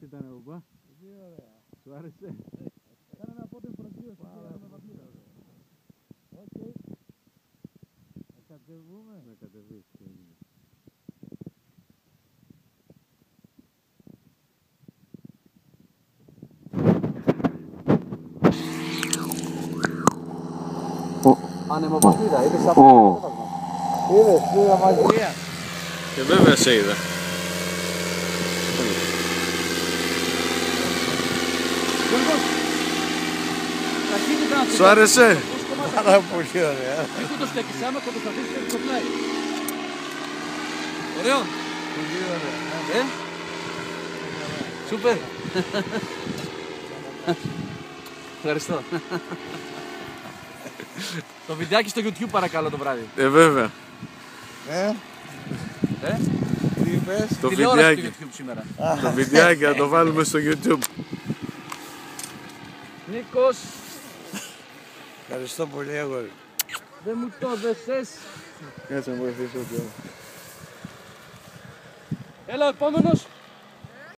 ήταν ο μπα? Σου άρεσε? Κάνε ένα πότε προσβίωση με βαμπύρα. Οκ. Να κατεβούμε. Να κατεβείς και έγινε. Ανεμοπαπίδα, είδες αυτό? Είδες, είδα μαγειρία. Και βέβαια σε είδα. Σου άρεσε? Πάρα πολύ ωραία. Λίγο το στέκεις, άμα το προσπαθήσεις στο πλάι. Ωραίο. Πολύ ωραία. Σούπερ. Ευχαριστώ. Το βιντεάκι στο YouTube παρακαλώ το βράδυ. Βέβαια. Τι είπες? Το Τηλεόραση βιντεάκι. στο YouTube σήμερα. Το βιντεάκι να το βάλουμε στο YouTube. Νίκος, Ευχαριστώ πολύ, αγόρι. δεν μου το δεσες. Κάτσε να βοηθήσω. Έλα, επόμενος.